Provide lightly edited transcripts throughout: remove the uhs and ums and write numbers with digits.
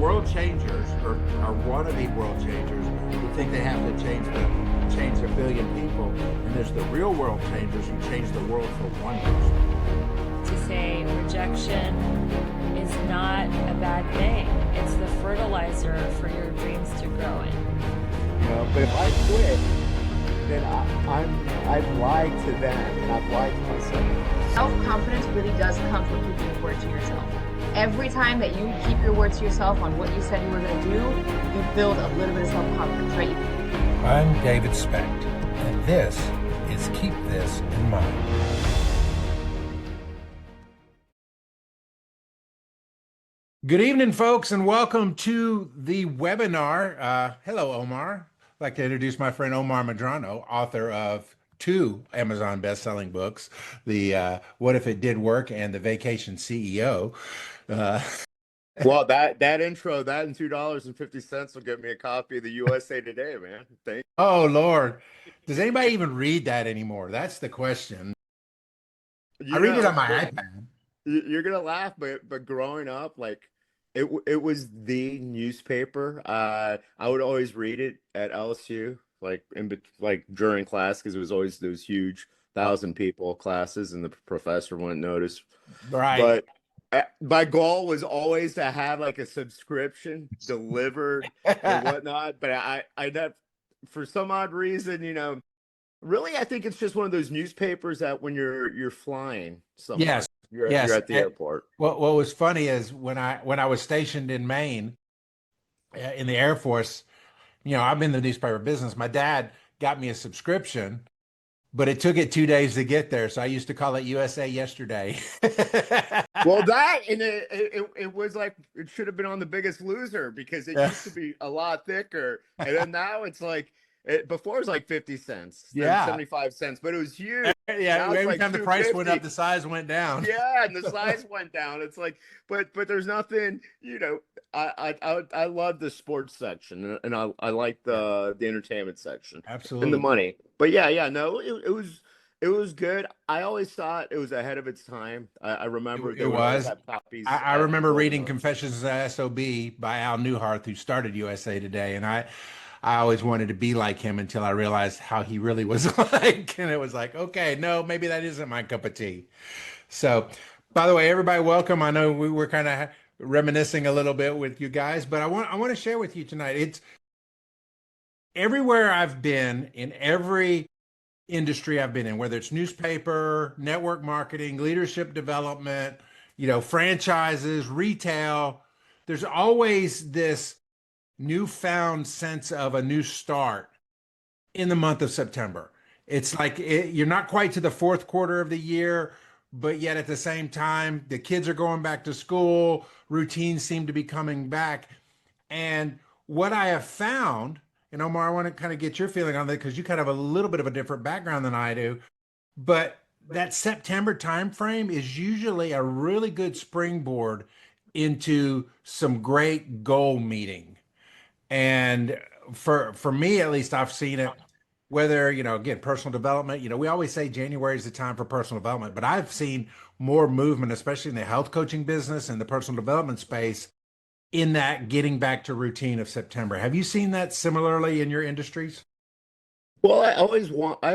world changers or wannabe world changers who think they have to change a billion people, and there's the real world changers who change the world for one person. To say rejection is not a bad thing. It's the fertilizer for your dreams to grow in. But if I quit, then I've lied to them and I've lied to myself. Self-confidence really does come from keeping your word to yourself. Every time that you keep your word to yourself on what you said you were going to do, you build a little bit of self-confidence, right? I'm David Specht, and this is Keep This in Mind. Good evening, folks, and welcome to the webinar. Hello, Omar. I'd like to introduce my friend Omar Medrano, author of two Amazon best-selling books, the What If It Did Work and The Vacation CEO. Well, that intro, that and $2.50 will get me a copy of the USA Today, man. Thank you. Oh, Lord. Does anybody even read that anymore? That's the question. I read it on my iPad. You're gonna laugh, but growing up, like it was the newspaper. I would always read it at LSU, like during class, because it was always those huge 1,000 people classes, and the professor wouldn't notice. Right. But my goal was always to have like a subscription delivered and whatnot. But I never, for some odd reason, really, I think it's just one of those newspapers that when you're flying somewhere. Yes. You're at the airport. What was funny is when I was stationed in Maine, in the Air Force, I'm in the newspaper business. My dad got me a subscription, but it took it 2 days to get there. So I used to call it USA Yesterday. Well, it was like it should have been on The Biggest Loser, because it used to be a lot thicker, and then now it's like before it was like 50 cents, then 75 cents, but it was huge. Yeah, every like time the price went up, the size went down. Yeah, and the size went down. It's like, but there's nothing. I love the sports section, and I like the entertainment section, absolutely, and the money. But no, it was good. I always thought it was ahead of its time. I remember it was. I remember reading Confessions Confessions of an SOB by Al Newhart, who started USA Today, and I always wanted to be like him until I realized how he really was like. And it was like, okay, no, maybe that isn't my cup of tea. So, by the way, everybody, welcome. I know we were kind of reminiscing a little bit with you guys, but I want to share with you tonight. It's everywhere I've been, in every industry I've been in, whether it's newspaper, network marketing, leadership development, franchises, retail, there's always this newfound sense of a new start in the month of September. It's like you're not quite to the fourth quarter of the year, but yet at the same time, the kids are going back to school, routines seem to be coming back. And what I have found, and Omar, I want to kind of get your feeling on that, because you kind of have a little bit of a different background than I do, but that September timeframe is usually a really good springboard into some great goal meeting. And for me, at least, I've seen it, whether, again, personal development, we always say January is the time for personal development, but I've seen more movement, especially in the health coaching business and the personal development space, in that getting back to routine of September. Have you seen that similarly in your industries? Well, I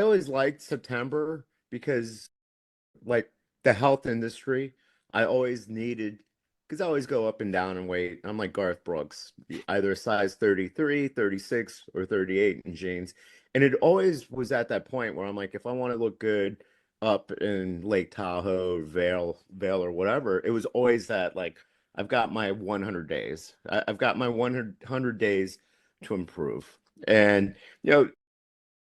always liked September, because like the health industry, I always needed, because I always go up and down in weight. I'm like Garth Brooks, either a size 33, 36, or 38 in jeans. And it always was at that point where I'm like, if I want to look good up in Lake Tahoe, Vail, or whatever, it was always that, like, I've got my 100 days. I've got my 100 days to improve. And,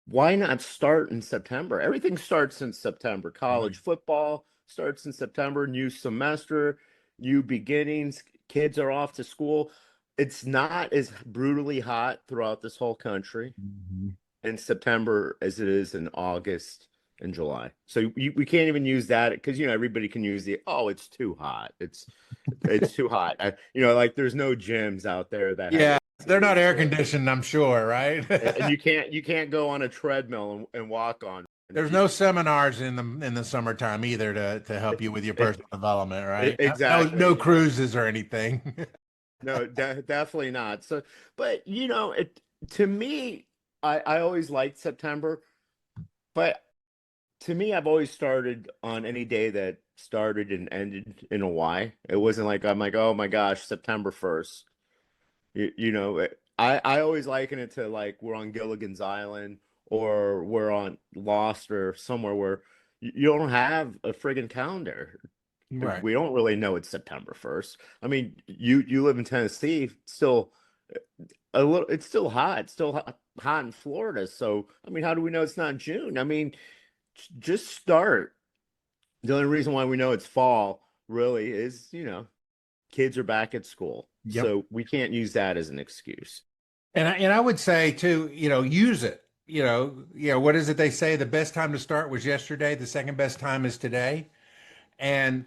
why not start in September? Everything starts in September. College football starts in September, new semester, new beginnings, kids are off to school. It's not as brutally hot throughout this whole country in September as it is in August and July. So we can't even use that, because everybody can use it's too hot. It's too hot. Like there's no gyms out there that they're not air conditioned, I'm sure, right? And you can't go on a treadmill and walk on. There's no seminars in the summertime either to help you with your personal development, right? Exactly. No cruises or anything. No, definitely not. So, but it to me, I always liked September, but to me, I've always started on any day that started and ended in a Y. It wasn't like I'm like, oh my gosh, September 1st. I always liken it to like we're on Gilligan's Island or we're on Lost or somewhere where you don't have a friggin' calendar. Right. We don't really know it's September 1st. I mean, you live in Tennessee, still a little, it's still hot. It's still hot in Florida. So, I mean, how do we know it's not June? I mean, just start. The only reason why we know it's fall really is, kids are back at school. Yep. So we can't use that as an excuse. And I would say too, use it. What is it they say? The best time to start was yesterday. The second best time is today. And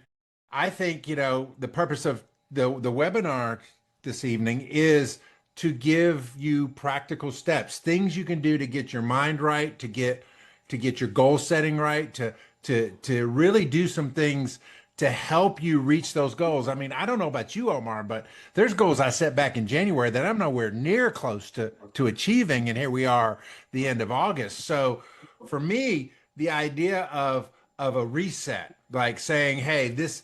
I think, the purpose of the webinar this evening is to give you practical steps, things you can do to get your mind right, to get your goal setting right, to really do some things to help you reach those goals. I mean, I don't know about you, Omar, but there's goals I set back in January that I'm nowhere near close to achieving, and here we are, the end of August. So, for me, the idea of a reset, like saying, "Hey, this,"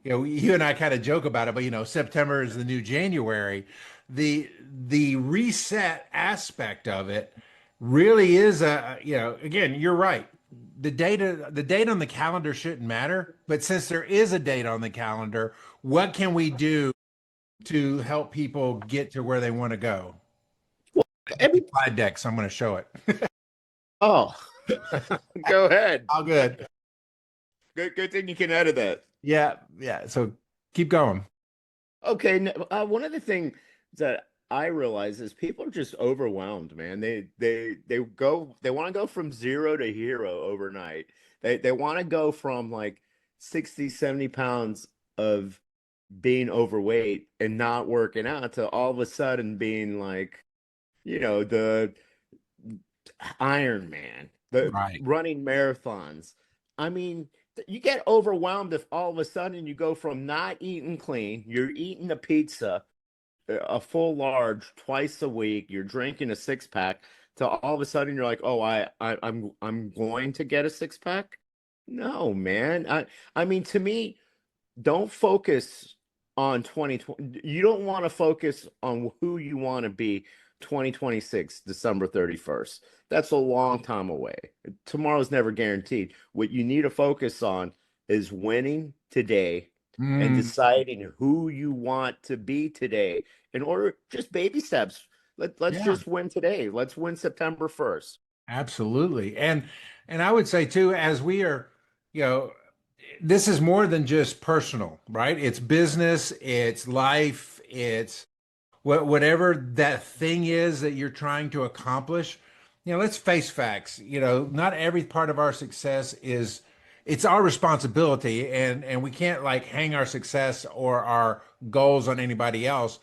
you and I kind of joke about it, but September is the new January. The reset aspect of it really is again, you're right. The date on the calendar shouldn't matter, but since there is a date on the calendar, what can we do to help people get to where they want to go? Every Slide deck, so I'm going to show it. Oh, go ahead. All good. Good thing you can edit that. Yeah, yeah. So keep going. Okay, one of the things that I realize is people are just overwhelmed, man. They want to go from zero to hero overnight. They want to go from like 60, 70 pounds of being overweight and not working out to all of a sudden being like, the Iron Man, the Right. running marathons. I mean, you get overwhelmed if all of a sudden you go from not eating clean, you're eating a pizza, a full large twice a week, you're drinking a six pack, to all of a sudden you're like, oh, I'm going to get a six pack. No, man. I mean, to me, don't focus on 2020. You don't want to focus on who you want to be 2026, December 31st. That's a long time away. Tomorrow's never guaranteed. What you need to focus on is winning today and Mm, deciding who you want to be today in order, just baby steps. Let's yeah, just win today. Let's win September 1st. absolutely. And I would say too, as we are, you know, this is more than just personal, right? It's business, it's life, it's whatever that thing is that you're trying to accomplish. Let's face facts. Not every part of our success is it's our responsibility, and we can't like hang our success or our goals on anybody else.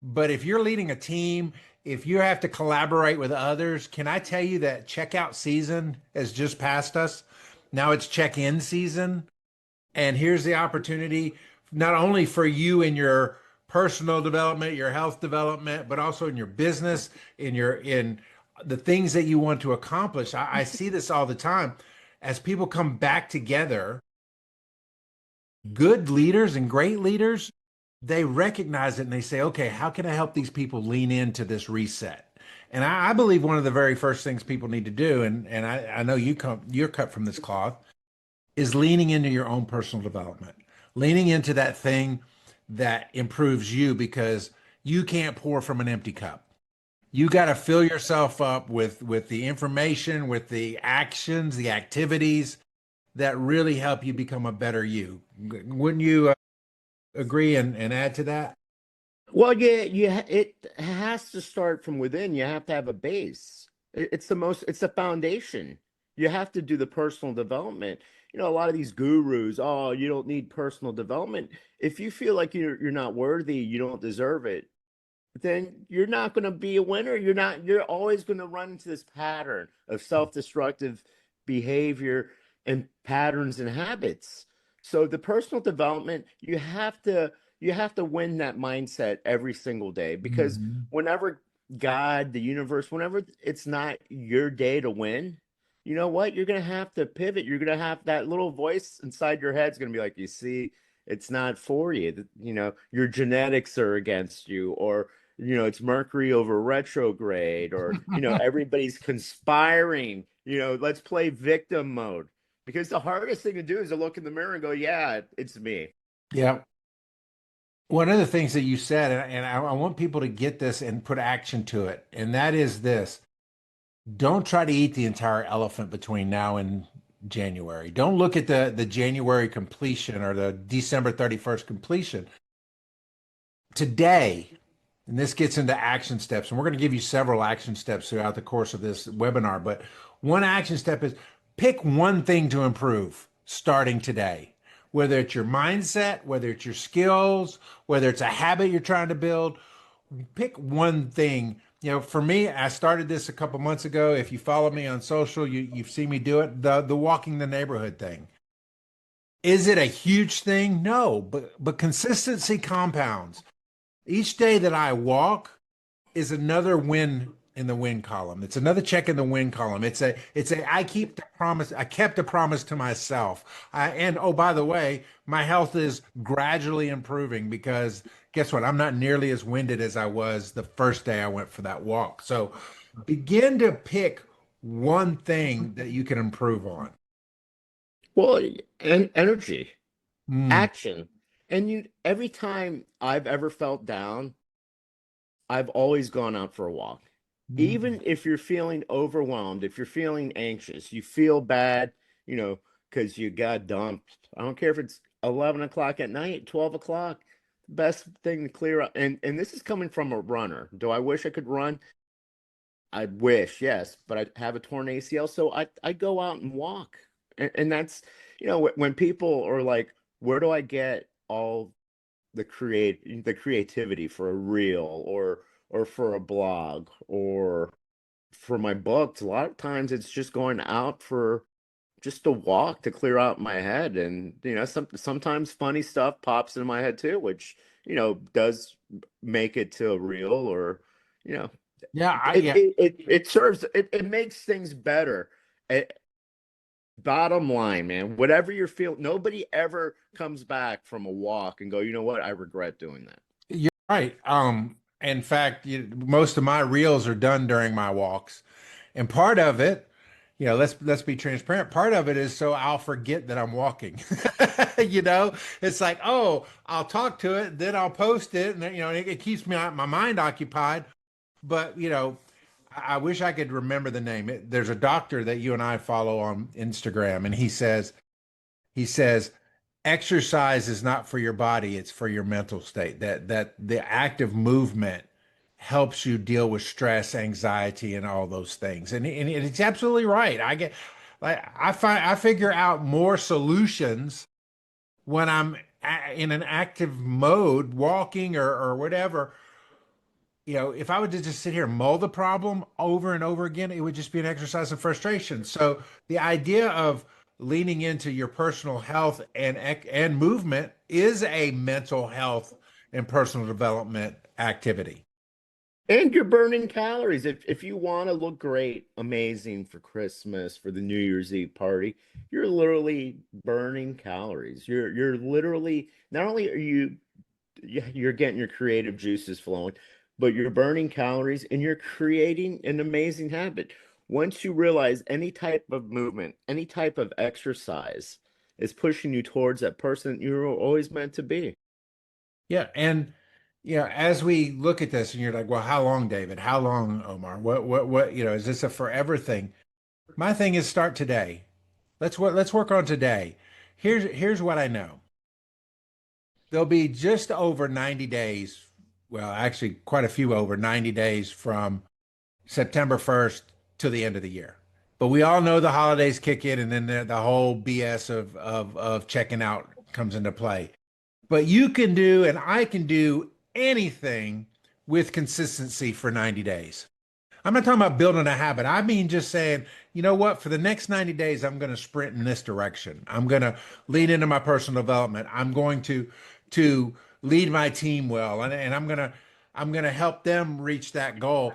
But if you're leading a team, if you have to collaborate with others, can I tell you that checkout season has just passed us? Now it's check-in season. And here's the opportunity, not only for you in your personal development, your health development, but also in your business, in the things that you want to accomplish. I see this all the time. As people come back together, good leaders and great leaders, they recognize it and they say, okay, how can I help these people lean into this reset? And I believe one of the very first things people need to do, and I know you're cut from this cloth, is leaning into your own personal development, leaning into that thing that improves you, because you can't pour from an empty cup. You got to fill yourself up with the information, with the actions, the activities that really help you become a better you. Wouldn't you agree and add to that? Well, yeah, it has to start from within. You have to have a base. It's the foundation. You have to do the personal development. A lot of these gurus, oh, you don't need personal development. If you feel like you're not worthy, you don't deserve it, then you're not going to be a winner. You're always going to run into this pattern of self-destructive behavior and patterns and habits. So the personal development, you have to you have to win that mindset every single day, because Mhm. whenever God, the universe, whenever it's not your day to win, you know what? You're gonna have to pivot. You're gonna have that little voice inside your head's gonna be like, you see, it's not for you. You know, your genetics are against you, or it's Mercury over retrograde, or everybody's conspiring. Let's play victim mode. Because the hardest thing to do is to look in the mirror and go, yeah, it's me. Yeah. One of the things that you said, and I want people to get this and put action to it, and that is this: don't try to eat the entire elephant between now and January. Don't look at the January completion or the December 31st completion. Today, and this gets into action steps, and we're going to give you several action steps throughout the course of this webinar, but one action step is pick one thing to improve starting today. Whether it's your mindset, whether it's your skills, whether it's a habit you're trying to build, pick one thing. For me, I started this a couple months ago. If you follow me on social, you've seen me do it. The walking the neighborhood thing. Is it a huge thing? No, but consistency compounds. Each day that I walk is another win in the win column. It's another check in the win column. I keep the promise. I kept a promise to myself. And oh, by the way, my health is gradually improving because guess what? I'm not nearly as winded as I was the first day I went for that walk. So begin to pick one thing that you can improve on. Well, and energy, Mm, action. And every time I've ever felt down, I've always gone out for a walk. mm. Even if you're feeling overwhelmed, if you're feeling anxious, you feel bad, because you got dumped. I don't care if it's 11 o'clock at night, 12 o'clock, best thing to clear up. And this is coming from a runner. Do I wish I could run? I wish, yes, but I have a torn ACL, so I go out and walk. And that's, when people are like, where do I get all the creativity for a reel, or for a blog, or for my books? A lot of times it's just going out for just a walk to clear out my head. And sometimes funny stuff pops in my head too, which does make it to a reel, or you know Yeah, yeah. it serves, it makes things better. Bottom line, man, whatever you're feeling, nobody ever comes back from a walk and go, you know what, I regret doing that. You're right. In fact, most of my reels are done during my walks, and part of it, let's be transparent. Part of it is so I'll forget that I'm walking. It's like, oh, I'll talk to it, then I'll post it, and it keeps my mind occupied. But I wish I could remember the name. There's a doctor that you and I follow on Instagram, and he says exercise is not for your body, it's for your mental state. That the active movement helps you deal with stress, anxiety, and all those things. And it's absolutely right. I figure out more solutions when I'm in an active mode, walking or whatever. If I would just sit here and mull the problem over and over again, it would just be an exercise of frustration. So the idea of leaning into your personal health and movement is a mental health and personal development activity. And you're burning calories. If you want to look great, amazing for Christmas, for the New Year's Eve party, you're literally burning calories. You're literally, not only are you're getting your creative juices flowing, but you're burning calories and you're creating an amazing habit. Once you realize any type of movement, any type of exercise is pushing you towards that person you were always meant to be. Yeah, and as we look at this, and you're like, well, how long, David? How long, Omar? What? Is this a forever thing? My thing is start today. Let's work on today. Here's what I know. There'll be just over 90 days. Well, actually, quite a few over 90 days from September 1st to the end of the year. But we all know the holidays kick in, and then the whole BS of checking out comes into play. But you can do, and I can do anything with consistency for 90 days. I'm not talking about building a habit. I mean, just saying, you know what, for the next 90 days, I'm going to sprint in this direction. I'm going to lean into my personal development. I'm going to lead my team well, and I'm gonna help them reach that goal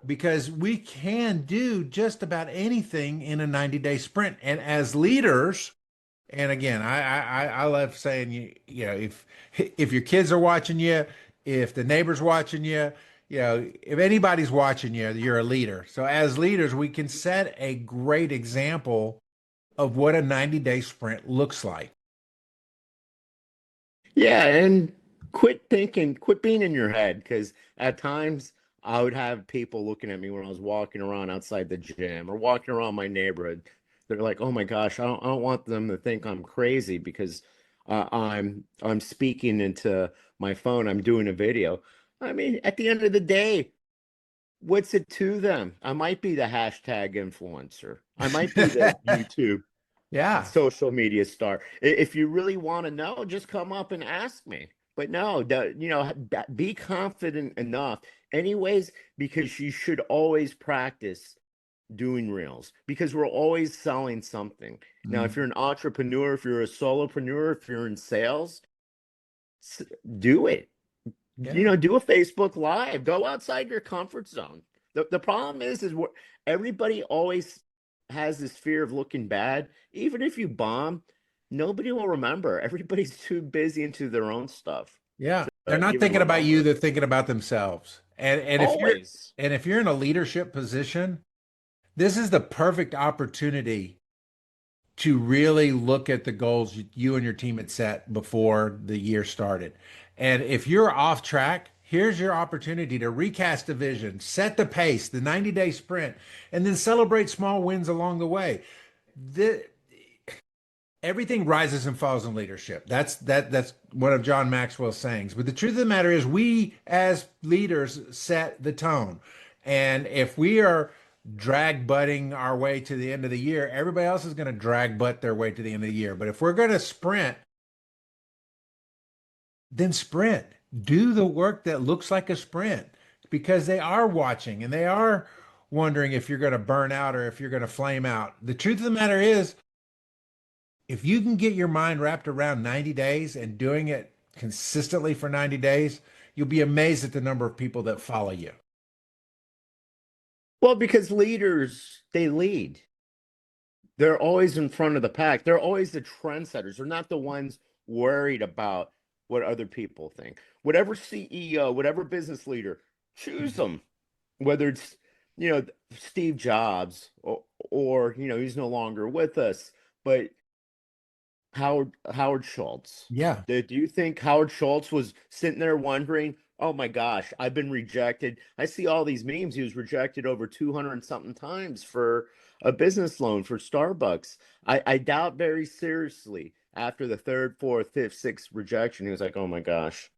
because we can do just about anything in a 90-day sprint. And as leaders, and again, I love saying you know if your kids are watching you, if the neighbor's watching you, you know if anybody's watching you, you're a leader. So as leaders, we can set a great example of what a 90-day sprint looks like. Yeah, and quit being in your head, because at times I would have people looking at me when I was walking around outside the gym or walking around my neighborhood. They're like, "Oh my gosh, I don't want them to think I'm crazy because I'm speaking into my phone. I'm doing a video." I mean, at the end of the day, what's it to them? I might be the hashtag influencer. I might be the YouTube Yeah. social media star. If you really want to know, just come up and ask me. But no, be confident enough, anyways, because you should always practice doing reels because we're always selling something. Now, if Mm. you're an entrepreneur, if you're a solopreneur, if you're in sales, do it. Yeah. Do a Facebook Live. Go outside your comfort zone. The problem is what everybody always has this fear of looking bad. Even if you bomb, nobody will remember. Everybody's too busy into their own stuff Yeah. They're to not even thinking about you, remember. they're thinking about themselves. Always. And if you're in a leadership position, this is the perfect opportunity to really look at the goals you and your team had set before the year started. And if you're off track, here's your opportunity to recast the vision, set the pace, the 90-day sprint, and then celebrate small wins along the way. The, everything rises and falls in leadership. That's one of John Maxwell's sayings. But the truth of the matter is we as leaders set the tone. And if we are drag butting our way to the end of the year, everybody else is going to drag butt their way to the end of the year. But if we're going to sprint, then sprint. Do the work that looks like a sprint because they are watching and they are wondering if you're going to burn out or if you're going to flame out. The truth of the matter is, if you can get your mind wrapped around 90 days and doing it consistently for 90 days, you'll be amazed at the number of people that follow you. Well, because leaders, they lead. They're always in front of the pack. They're always the trendsetters. They're not the ones worried about what other people think. Whatever CEO, whatever business leader, choose them. Whether it's, Steve Jobs or he's no longer with us, but Howard Schultz. Yeah. Do you think Howard Schultz was sitting there wondering, "Oh my gosh, I've been rejected"? I see all these memes. He was rejected over 200 and something times for a business loan for Starbucks. I doubt very seriously after the third, fourth, fifth, sixth rejection, he was like, "Oh my gosh,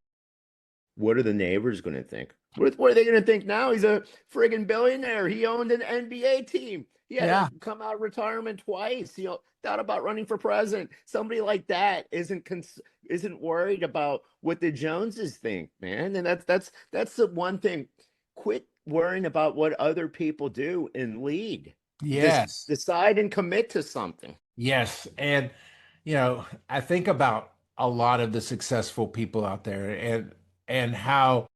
what are the neighbors going to think? What are they going to think now? He's a friggin' billionaire. He owned an NBA team. He had Yeah. to come out of retirement twice. Thought about running for president. Somebody like that isn't worried about what the Joneses think, man. And that's the one thing. Quit worrying about what other people do and lead. Just Yes. decide and commit to something." Yes. And, I think about a lot of the successful people out there and how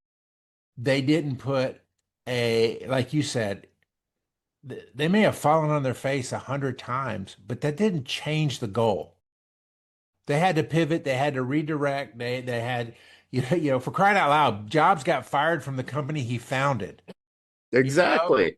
they didn't put like you said, they may have fallen on their face 100 times, but that didn't change the goal. They had to pivot, they had to redirect, they had, for crying out loud, Jobs got fired from the company he founded. You know, Exactly.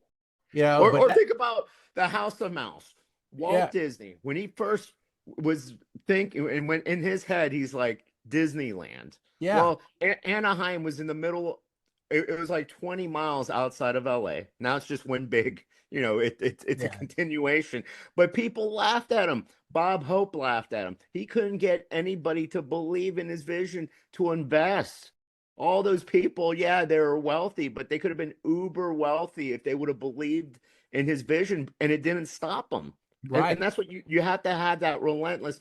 but Or think about the House of Mouse. yeah, Walt Disney, when he first was thinking, and when in his head, he's like Disneyland. yeah, Well, Anaheim was in the middle. It was like 20 miles outside of LA. Now it's just one big, it's a yeah, continuation. But people laughed at him. Bob Hope laughed at him. He couldn't get anybody to believe in his vision to invest. All those people, yeah, they were wealthy, but they could have been uber wealthy if they would have believed in his vision, and it didn't stop them. And right. that's what you have to have, that relentless.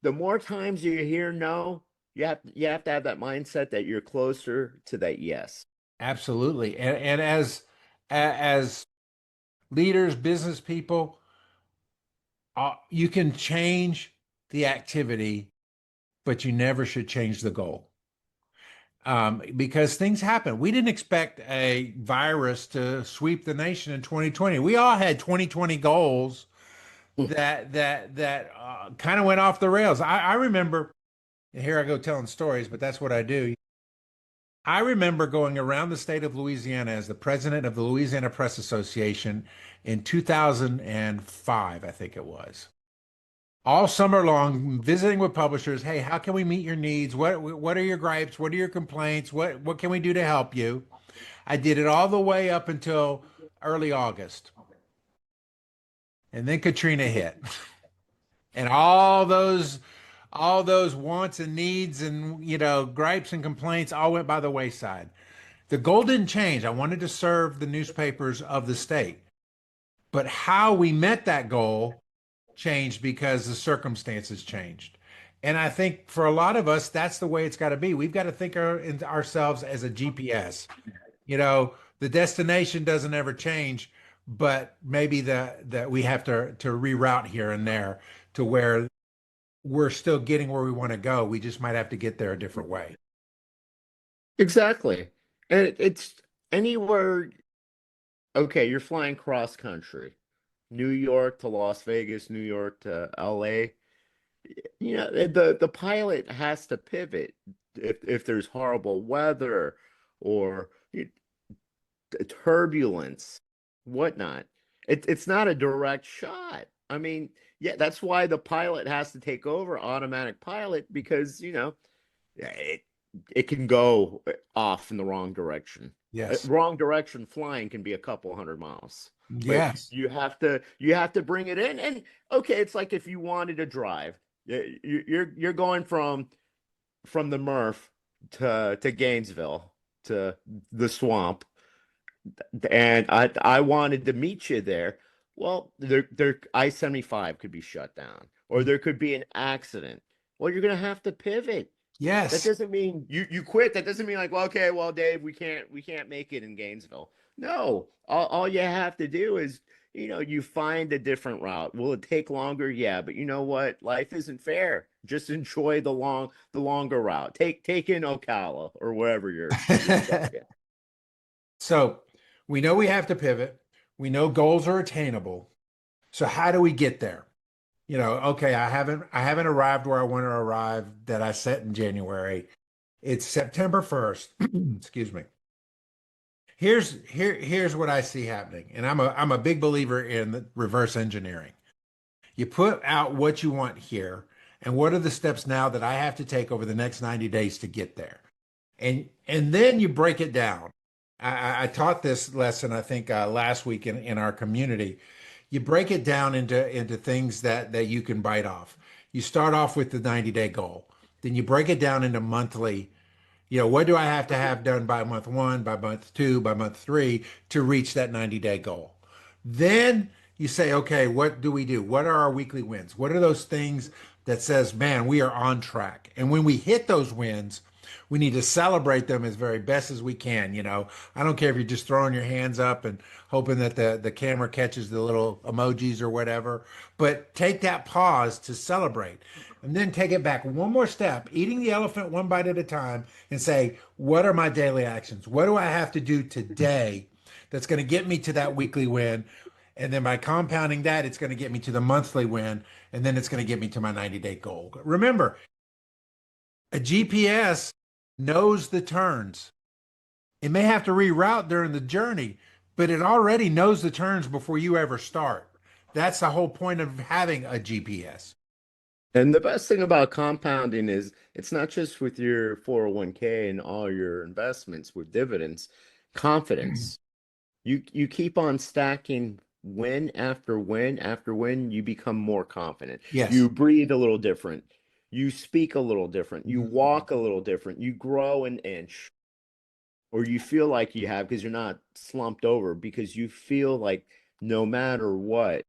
The more times you hear no, you have to have that mindset that you're closer to that yes. Absolutely. And as leaders, business people, you can change the activity, but you never should change the goal. because things happen. We didn't expect a virus to sweep the nation in 2020. We all had 2020 goals that kind of went off the rails. I remember, and here I go telling stories, but that's what I do. I remember going around the state of Louisiana as the president of the Louisiana Press Association in 2005, I think it was. All summer long, visiting with publishers. Hey, how can we meet your needs? What are your gripes? What are your complaints? What can we do to help you? I did it all the way up until early August. And then Katrina hit. And all those wants and needs and gripes and complaints all went by the wayside. The goal didn't change. I wanted to serve the newspapers of the state. But how we met that goal changed because the circumstances changed. And I think for a lot of us, that's the way it's got to be. We've got to think ourselves as a GPS. The destination doesn't ever change, but maybe that we have to reroute here and there to where we're still getting where we want to go. We just might have to get there a different way. Exactly. And it's anywhere. Okay, you're flying cross country, New York to Las Vegas, New York to LA. The pilot has to pivot if there's horrible weather or turbulence, whatnot. It's not a direct shot. I mean, yeah, that's why the pilot has to take over automatic pilot because it can go off in the wrong direction. Yes. Wrong direction flying can be a couple 100 miles. Yes. But you have to bring it in. And okay, it's like if you wanted to drive, you're going from the Murph to Gainesville to the swamp, and I wanted to meet you there. Well, I-75 could be shut down, or there could be an accident. Well, you're gonna have to pivot. Yes. That doesn't mean you quit. That doesn't mean like, well, okay, well, Dave, we can't make it in Gainesville. No, all you have to do is, you find a different route. Will it take longer? Yeah, but you know what? Life isn't fair. Just enjoy the longer route. Take in Ocala or wherever you're stuck in. So we know we have to pivot. We know goals are attainable. So how do we get there? Okay, I haven't arrived where I want to arrive that I set in January. It's September 1st. Excuse me. Here's what I see happening. And I'm a big believer in the reverse engineering. You put out what you want here and what are the steps now that I have to take over the next 90 days to get there. And then you break it down. I taught this lesson, I think, last week in our community. You break it down into things that you can bite off. You start off with the 90-day goal. Then you break it down into monthly. What do I have to have done by month 1, by month 2, by month 3 to reach that 90-day goal? Then you say, okay, what do we do? What are our weekly wins? What are those things that says, man, we are on track? And when we hit those wins, we need to celebrate them as very best as we can. I don't care if you're just throwing your hands up and hoping that the camera catches the little emojis or whatever, but take that pause to celebrate and then take it back one more step, eating the elephant one bite at a time and say, what are my daily actions? What do I have to do today that's going to get me to that weekly win? And then by compounding that, it's going to get me to the monthly win. And then it's going to get me to my 90-day goal. Remember, a GPS knows the turns. It may have to reroute during the journey, but it already knows the turns before you ever start. That's the whole point of having a GPS. And the best thing about compounding is it's not just with your 401k and all your investments with dividends, confidence. You keep on stacking win after win after win, you become more confident. Yes. You breathe a little different. You speak a little different. You walk a little different. You grow an inch, or you feel like you have because you're not slumped over, because you feel like no matter what,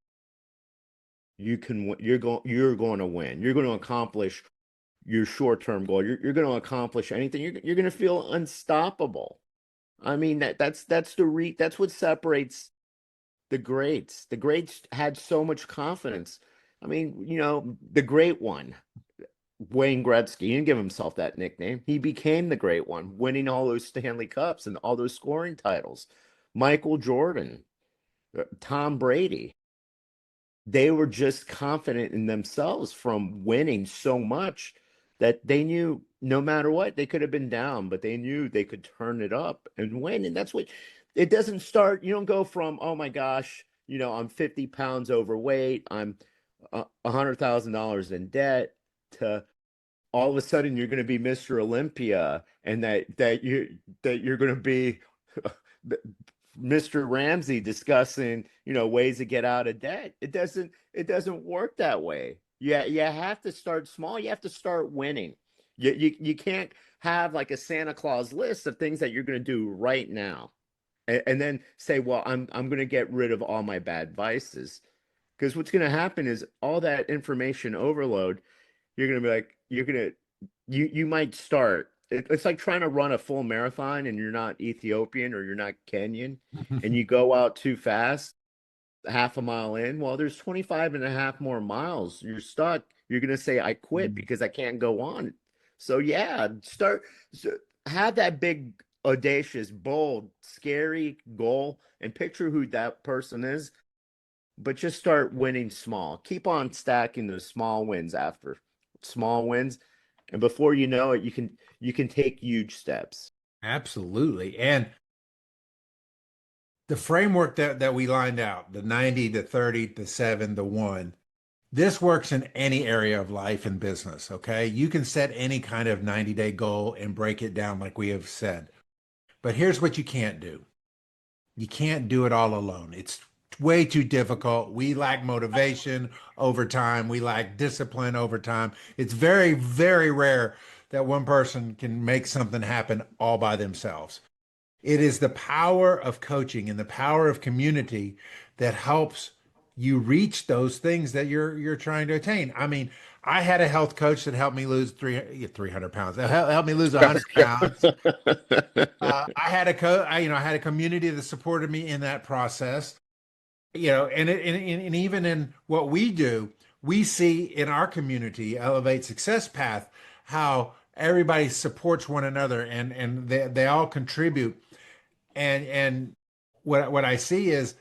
you're going to win. You're going to accomplish your short-term goal. You're going to accomplish anything. You're going to feel unstoppable. I mean, that's what separates the greats. The greats had so much confidence. I mean, the great one, Wayne Gretzky. He didn't give himself that nickname. He became the great one, winning all those Stanley Cups and all those scoring titles. Michael Jordan, Tom Brady. They were just confident in themselves from winning so much that they knew no matter what, they could have been down, but they knew they could turn it up and win. And that's what it doesn't start. You don't go from, oh my gosh, I'm 50 pounds overweight, I'm $100,000 in debt, to all of a sudden you're going to be Mr. Olympia, and that you're going to be Mr. Ramsey discussing, ways to get out of debt. It doesn't work that way. Yeah, you have to start small. You have to start winning. You can't have like a Santa Claus list of things that you're going to do right now, and then say, well, I'm going to get rid of all my bad vices, because what's going to happen is all that information overload. You're going to be like, you might start. It's like trying to run a full marathon and you're not Ethiopian or you're not Kenyan, and you go out too fast, half a mile in. Well, there's 25 and a half more miles. You're stuck. You're going to say, I quit because I can't go on. So yeah, have that big, audacious, bold, scary goal and picture who that person is, but just start winning small. Keep on stacking those small wins after small wins. And before you know it, you can take huge steps. Absolutely. And the framework that we lined out, the 90, the 30, the 7, the 1, this works in any area of life and business. Okay. You can set any kind of 90-day goal and break it down like we have said. But here's what you can't do. You can't do it all alone. It's way too difficult. We lack motivation over time. We lack discipline over time. It's very, very rare that one person can make something happen all by themselves. It is the power of coaching and the power of community that helps you reach those things that you're trying to attain. I mean, I had a health coach that helped me lose 300 pounds. That helped me lose 100 pounds. I had I had a community that supported me in that process. And even in what we do, we see in our community, Elevate Success Path, how everybody supports one another and they all contribute. And what I see is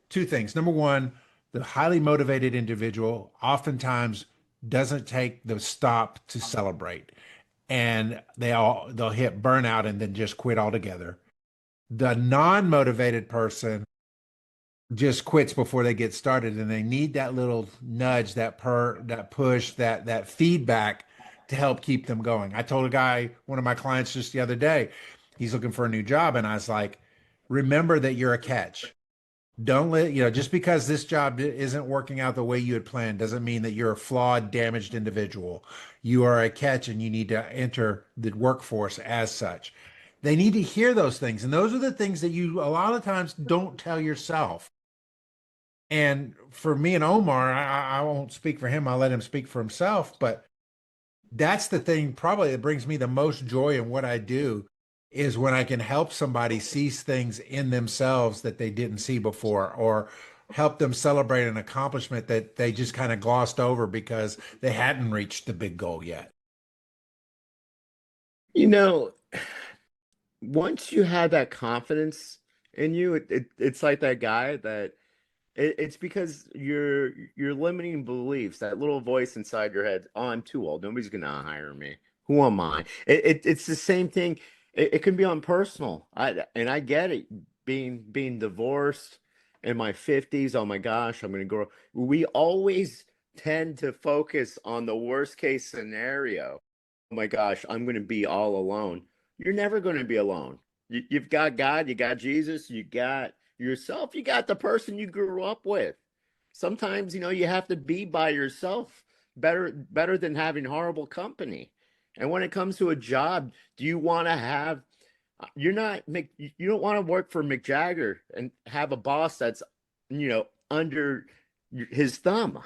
two things. Number one, the highly motivated individual oftentimes doesn't take the stop to celebrate, and they'll hit burnout and then just quit altogether. The non-motivated person just quits before they get started, and they need that little nudge, that push, that feedback to help keep them going. I told one of my clients just the other day, he's looking for a new job, and I was like, remember that you're a catch. Don't just because this job isn't working out the way you had planned doesn't mean that you're a flawed, damaged individual. You are a catch and you need to enter the workforce as such. They need to hear those things. And those are the things that you a lot of times don't tell yourself. And for me and Omar, I won't speak for him. I'll let him speak for himself. But that's the thing probably that brings me the most joy in what I do, is when I can help somebody see things in themselves that they didn't see before, or help them celebrate an accomplishment that they just kind of glossed over because they hadn't reached the big goal yet. Once you have that confidence in you, it's like that guy that it's because your limiting beliefs, that little voice inside your head, oh, I'm too old, nobody's gonna hire me, who am I? It's the same thing. It can be on personal. I get it. Being divorced in my 50s, oh my gosh, I'm gonna grow. We always tend to focus on the worst case scenario. Oh my gosh, I'm gonna be all alone. You're never gonna be alone. You've got God, you got Jesus, you got yourself, you got the person you grew up with. Sometimes, you have to be by yourself better than having horrible company. And when it comes to a job, do you want to have, you don't want to work for Mick Jagger and have a boss that's, under his thumb,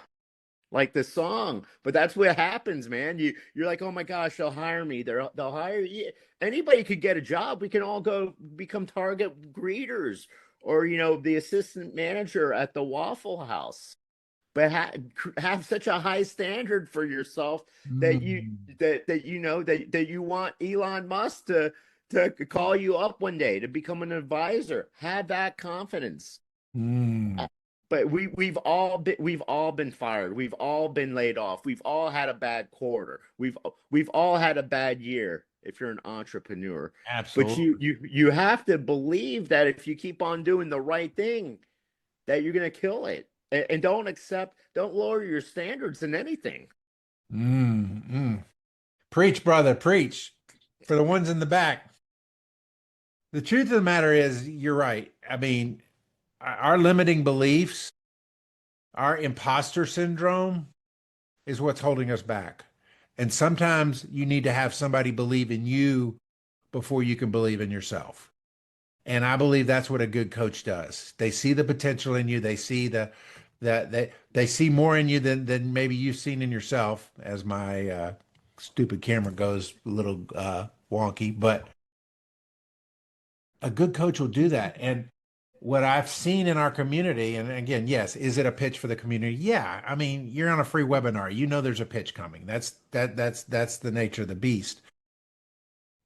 like the song. But that's what happens, man. You're like, oh my gosh, they'll hire me. They'll hire you. Anybody could get a job. We can all go become Target greeters or, the assistant manager at the Waffle House. but have such a high standard for yourself that Mm, that you want Elon Musk to call you up one day to become an advisor. Have that confidence. mm. But we've all been fired. We've all been laid off. We've all had a bad quarter. We've all had a bad year if you're an entrepreneur. But Absolutely. you have to believe that if you keep on doing the right thing, that you're gonna kill it. And don't lower your standards in anything. Mm, mm. Preach, brother, preach. For the ones in the back. The truth of the matter is, you're right. I mean, our limiting beliefs, our imposter syndrome is what's holding us back. And sometimes you need to have somebody believe in you before you can believe in yourself. And I believe that's what a good coach does. They see the potential in you. They see that they see more in you than maybe you've seen in yourself, as my stupid camera goes a little wonky, but a good coach will do that. And what I've seen in our community, and again, yes, is it a pitch for the community? Yeah. I mean, you're on a free webinar. You know there's a pitch coming. That's the nature of the beast.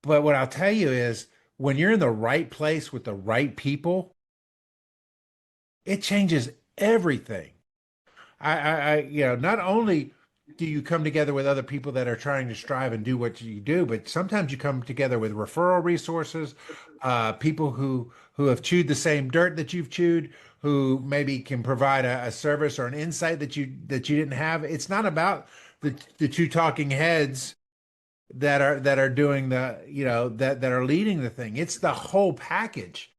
But what I'll tell you is when you're in the right place with the right people, it changes everything. Not only do you come together with other people that are trying to strive and do what you do, but sometimes you come together with referral resources, people who have chewed the same dirt that you've chewed, who maybe can provide a service or an insight that you didn't have. It's not about the two talking heads that are doing that are leading the thing. It's the whole package.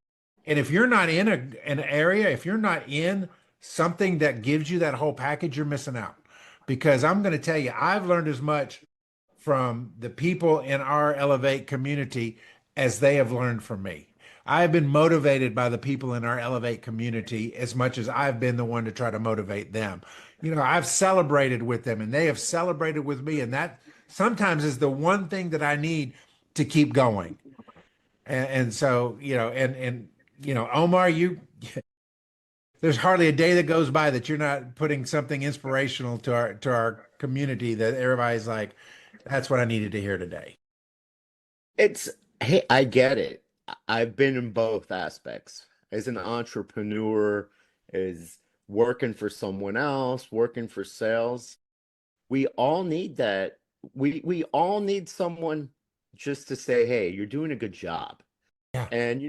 And if you're not in an area, if you're not in something that gives you that whole package, you're missing out. Because I'm going to tell you, I've learned as much from the people in our Elevate community as they have learned from me. I've been motivated by the people in our Elevate community as much as I've been the one to try to motivate them. I've celebrated with them and they have celebrated with me. And that sometimes is the one thing that I need to keep going. And so, Omar, there's hardly a day that goes by that you're not putting something inspirational to our community that everybody's like, that's what I needed to hear today. Hey, I get it. I've been in both aspects. As an entrepreneur, as working for someone else, working for sales. We all need that. We all need someone just to say, "Hey, you're doing a good job." Yeah. And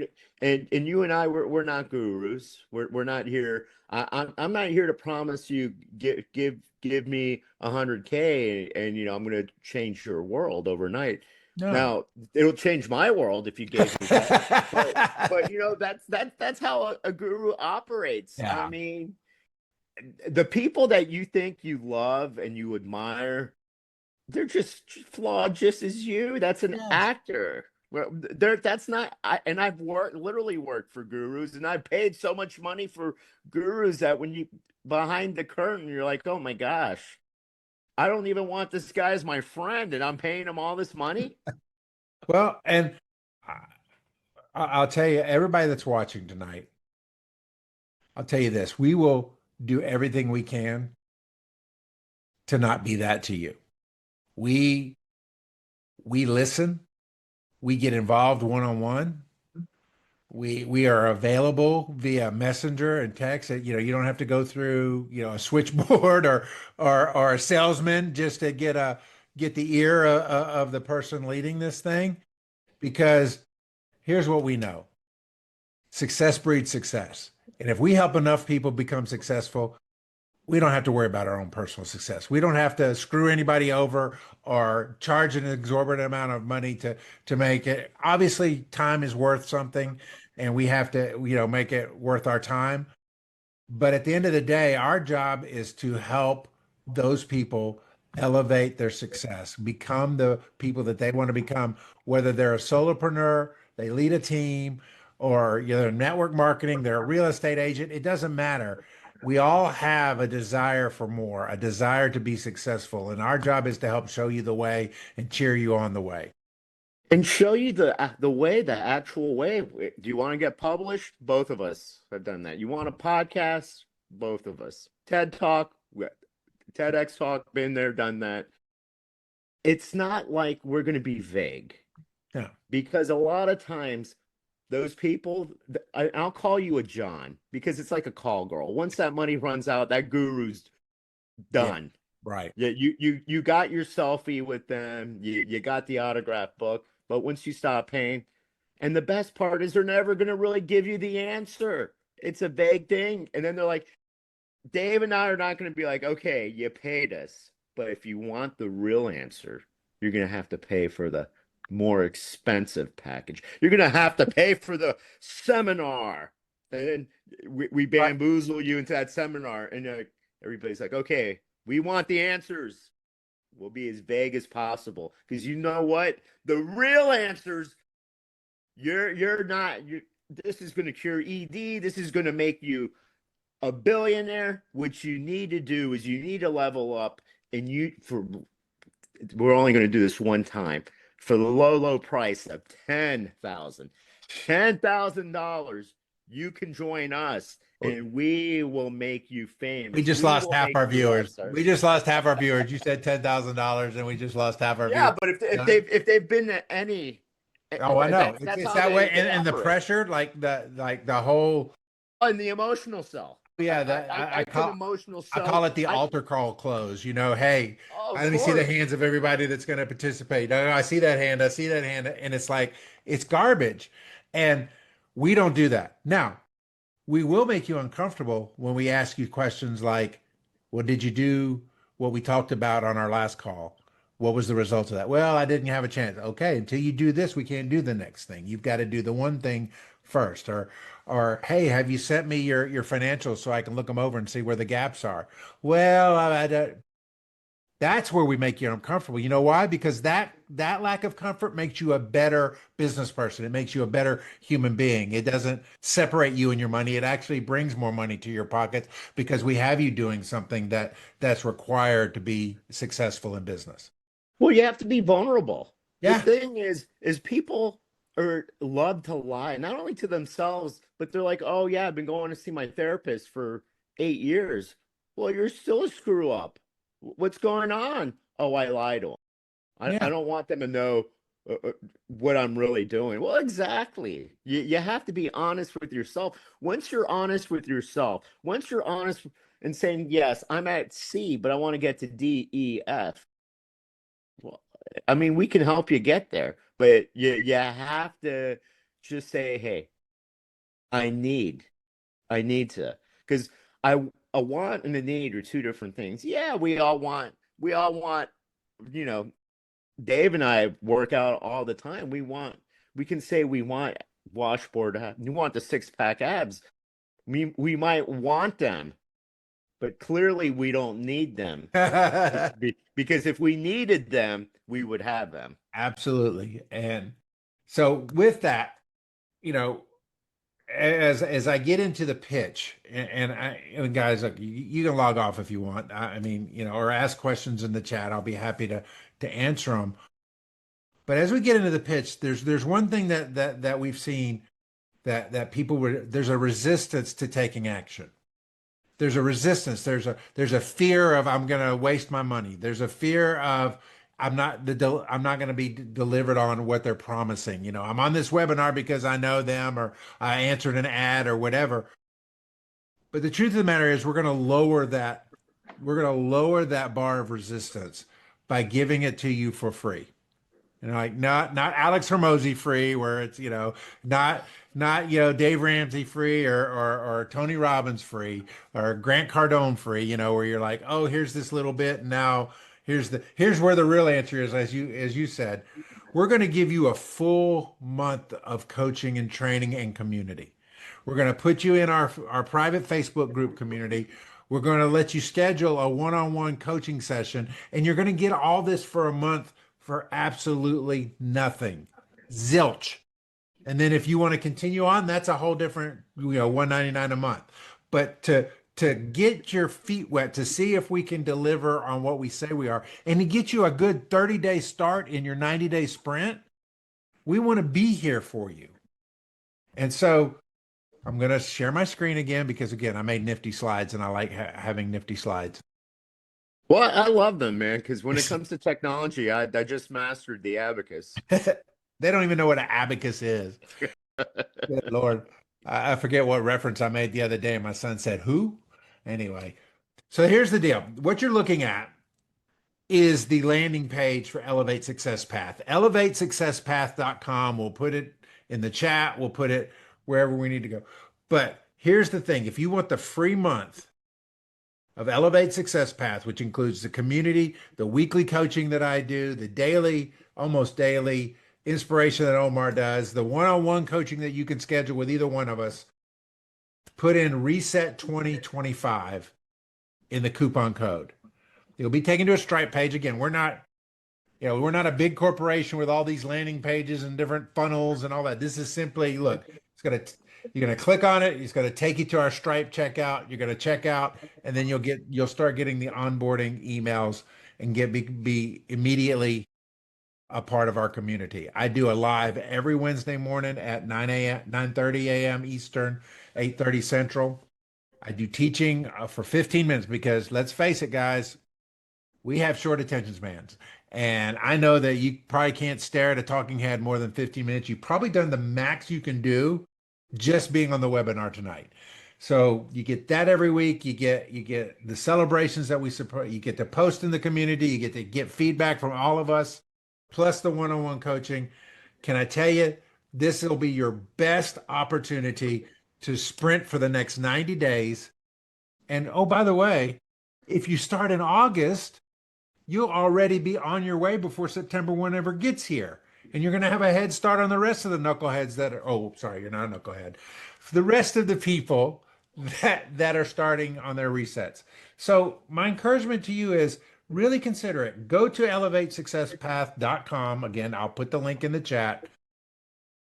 you and I, we're not gurus. We're not here. I'm not here to promise you give me 100K and I'm going to change your world overnight. No. Now it'll change my world if you gave me that. But that's how a guru operates. Yeah. I mean, the people that you think you love and you admire, they're just flawed just as you. That's an actor. Well, that's not. And I've literally worked for gurus, and I've paid so much money for gurus that when you behind the curtain, you're like, oh my gosh, I don't even want this guy as my friend, and I'm paying him all this money. Well, and I'll tell you, everybody that's watching tonight, I'll tell you this: we will do everything we can to not be that to you. We listen. We get involved one-on-one. We are available via messenger and text. You don't have to go through a switchboard or a salesman just to get the ear of the person leading this thing. Because here's what we know: success breeds success, and if we help enough people become successful, we don't have to worry about our own personal success. We don't have to screw anybody over or charge an exorbitant amount of money to make it. Obviously, time is worth something, and we have to, make it worth our time. But at the end of the day, our job is to help those people elevate their success, become the people that they want to become, whether they're a solopreneur, they lead a team, or they're network marketing, they're a real estate agent. It doesn't matter. We all have a desire for more, a desire to be successful. And our job is to help show you the way and cheer you on the way. And show you the way, the actual way. Do you want to get published? Both of us have done that. You want a podcast? Both of us. TED Talk? TEDx talk, been there, done that. It's not like we're going to be vague. Yeah. Because a lot of times those people, I'll call you a John because it's like a call girl. Once that money runs out, that guru's done. Yeah, right. Yeah, you got your selfie with them, you got the autograph book, but once you stop paying, and the best part is they're never going to really give you the answer. It's a vague thing. And then they're like, Dave and I are not going to be like, okay, you paid us, but if you want the real answer, you're going to have to pay for the more expensive package. You're going to have to pay for the seminar. And then we bamboozle you into that seminar. And everybody's like, okay, we want the answers. We'll be as vague as possible. Because you know what? The real answers, this is going to cure ED. This is going to make you a billionaire. What you need to do is you need to level up. And we're only going to do this one time. For the low price of $10,000, you can join us, and we will make you famous. We just lost half our viewers. We just lost half our viewers. You said $10,000, and we just lost half our viewers. Yeah, but if they've been to any, oh, I know it's that way, and the pressure, like the whole, and the emotional self. Yeah, that I call emotional. I call it the altar call close. You know, hey, let me see the hands of everybody that's going to participate. No, I see that hand. I see that hand, and it's like it's garbage, and we don't do that. Now, we will make you uncomfortable when we ask you questions like, "Well, did you do what we talked about on our last call? What was the result of that?" Well, I didn't have a chance. Okay, until you do this, we can't do the next thing. You've got to do the one thing first, or hey, have you sent me your financials so I can look them over and see where the gaps are? Well, that's where we make you uncomfortable. You know why? Because that lack of comfort makes you a better business person. It makes you a better human being. It doesn't separate you and your money. It actually brings more money to your pockets because we have you doing something that's required to be successful in business. Well, you have to be vulnerable. Yeah. The thing is people love to lie, not only to themselves, but they're like, oh yeah, I've been going to see my therapist for 8 years. Well, you're still a screw up. What's going on? Oh, I lied to them. I don't want them to know what I'm really doing. Well, exactly. You have to be honest with yourself. Once you're honest with yourself, once you're honest and saying, yes, I'm at C, but I want to get to D, E, F. Well, I mean, we can help you get there, but you have to just say, hey, I need to, because a want and a need are two different things. Yeah, we all want, Dave and I work out all the time. We can say we want washboard, we want the 6-pack abs. We might want them, but clearly we don't need them. Because if we needed them, we would have them. Absolutely. And so with that, as I get into the pitch, and guys, look, you can log off if you want. I mean, or ask questions in the chat. I'll be happy to answer them. But as we get into the pitch, there's one thing that we've seen that people there's a resistance to taking action. There's a resistance. There's a fear of I'm going to waste my money. There's a fear of I'm not going to be delivered on what they're promising. I'm on this webinar because I know them, or I answered an ad or whatever. But the truth of the matter is we're going to lower that bar of resistance by giving it to you for free. Like not Alex Hormozy free, where it's, not Dave Ramsey free or Tony Robbins free or Grant Cardone free, where you're like, oh, here's this little bit, and now here's where the real answer is, as you said. We're going to give you a full month of coaching and training and community. We're going to put you in our private Facebook group community. We're going to let you schedule a one-on-one coaching session, and you're going to get all this for a month for absolutely nothing. Zilch. And then if you want to continue on, that's a whole different, $199 a month. But to get your feet wet, to see if we can deliver on what we say we are, and to get you a good 30-day start in your 90-day sprint, we want to be here for you. And so I'm going to share my screen again because, again, I made nifty slides and I like having nifty slides. Well, I love them, man, because when it comes to technology, I just mastered the abacus. They don't even know what an abacus is. Good Lord. I forget what reference I made the other day. My son said, "Who?" Anyway, so here's the deal. What you're looking at is the landing page for Elevate Success Path. ElevateSuccessPath.com. We'll put it in the chat. We'll put it wherever we need to go. But here's the thing. If you want the free month of Elevate Success Path, which includes the community, the weekly coaching that I do, the daily, almost daily inspiration that Omar does, the one-on-one coaching that you can schedule with either one of us, put in Reset 2025 in the coupon code. You'll be taken to a Stripe page. Again, we're not a big corporation with all these landing pages and different funnels and all that. This is simply, look, you're gonna click on it. It's gonna take you to our Stripe checkout. You're gonna check out, and then you'll start getting the onboarding emails and be immediately a part of our community. I do a live every Wednesday morning at 9:30 a.m. Eastern, 8:30 Central. I do teaching for 15 minutes because let's face it, guys, we have short attention spans. And I know that you probably can't stare at a talking head more than 15 minutes. You've probably done the max you can do just being on the webinar tonight. So you get that every week. You get the celebrations that we support. You get to post in the community. You get to get feedback from all of us, plus the one-on-one coaching. Can I tell you, this will be your best opportunity to sprint for the next 90 days. And oh, by the way, if you start in August, you'll already be on your way before September whenever gets here. And you're going to have a head start on the rest of the knuckleheads that are, oh, sorry, you're not a knucklehead. For the rest of the people that are starting on their resets. So my encouragement to you is really consider it. Go to elevatesuccesspath.com. Again, I'll put the link in the chat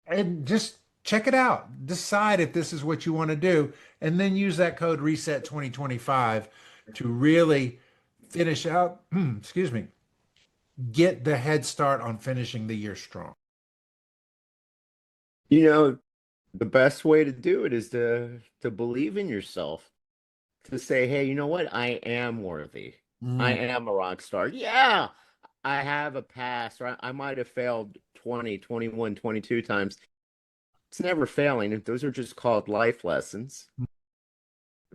and just check it out. Decide if this is what you want to do, and then use that code RESET 2025 to really finish out, excuse me, get the head start on finishing the year strong. You know, the best way to do it is to believe in yourself, to say, hey, you know what? I am worthy. I am a rock star. Yeah, I have a past, or I might have failed 20, 21, 22 times. It's never failing. Those are just called life lessons.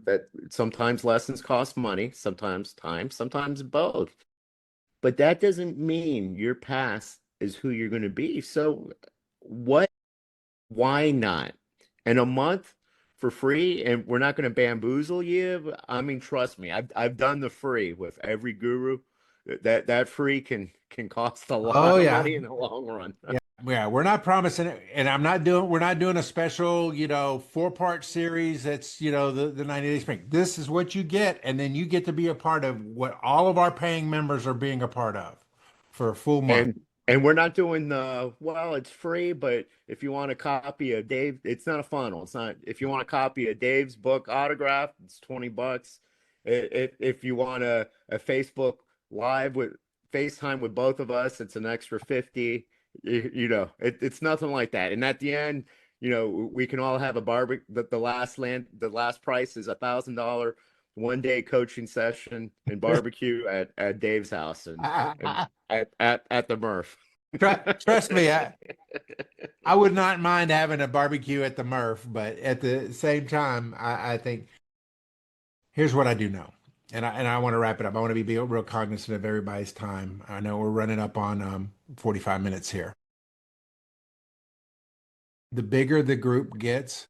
That sometimes lessons cost money, sometimes time, sometimes both. But that doesn't mean your past is who you're going to be. So why not? And a month for free, and we're not going to bamboozle you. I mean, trust me, I've done the free with every guru. That free can cost a lot of money in the long run. Yeah, we're not promising it, and we're not doing a special, 4-part series that's, the 90 Day Spring. This is what you get, and then you get to be a part of what all of our paying members are being a part of for a full month. And we're not doing it's free, but if you want a copy of Dave, it's not a funnel. It's not, if you want a copy of Dave's book autograph, it's $20. If you want a Facebook Live with FaceTime with both of us, it's an extra $50. It's nothing like that. And at the end, we can all have a barbecue. The last price is $1,000 one-day coaching session and barbecue at Dave's house and at the Murph. Trust me, I would not mind having a barbecue at the Murph, but at the same time, I think here's what I do know. And I want to wrap it up. I want to be real cognizant of everybody's time. I know we're running up on 45 minutes here. The bigger the group gets,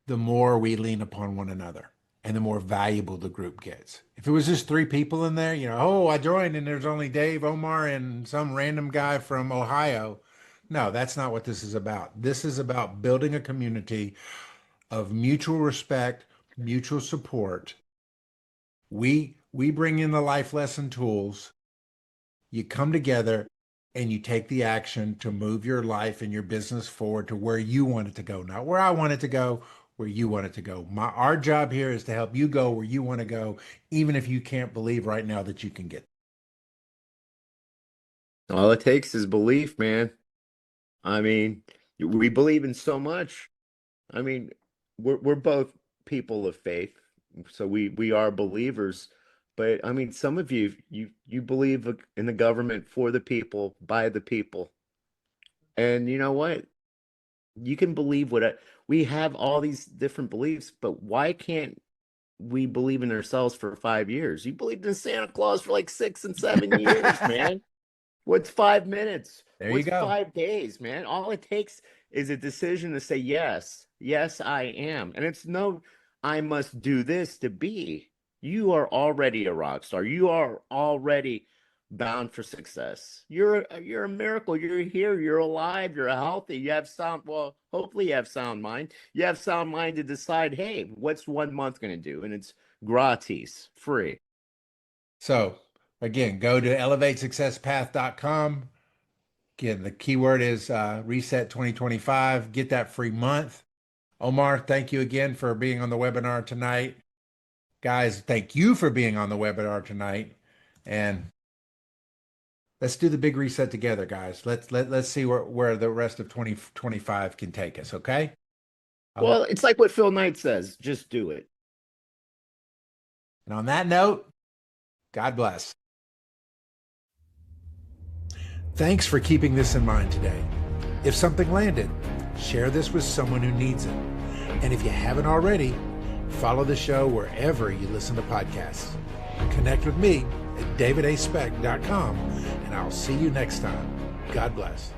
the more we lean upon one another and the more valuable the group gets. If it was just 3 people in there, I joined and there's only Dave, Omar, and some random guy from Ohio. No, that's not what this is about. This is about building a community of mutual respect, mutual support. We bring in the life lesson tools. You come together and you take the action to move your life and your business forward to where you want it to go, not where I want it to go, where you want it to go. Our job here is to help you go where you want to go, even if you can't believe right now that you can get. All it takes is belief, man. I mean, we believe in so much. I mean, we're both people of faith. So we are believers, But I mean, some of you believe in the government for the people, by the people. And you know what? You can believe we have all these different beliefs, but why can't we believe in ourselves for 5 years? You believed in Santa Claus for like 6 and 7 years, man. What's 5 minutes? There you What's go. 5 days, man? All it takes is a decision to say yes. Yes, I am. And it's no, I must do this to be. You are already a rock star. You are already bound for success. You're a miracle. You're here. You're alive. You're healthy. You have sound. Well, hopefully you have sound mind. You have sound mind to decide, hey, what's 1 month going to do? And it's gratis, free. So again, go to elevatesuccesspath.com. Again, the keyword is reset 2025. Get that free month. Omar, thank you again for being on the webinar tonight. Guys, thank you for being on the webinar tonight. And let's do the big reset together, guys. Let's see where the rest of 2025 can take us, okay? Well, it's like what Phil Knight says, just do it. And on that note, God bless. Thanks for keeping this in mind today. If something landed, share this with someone who needs it. And if you haven't already, follow the show wherever you listen to podcasts. Connect with me at davidaspeck.com, and I'll see you next time. God bless.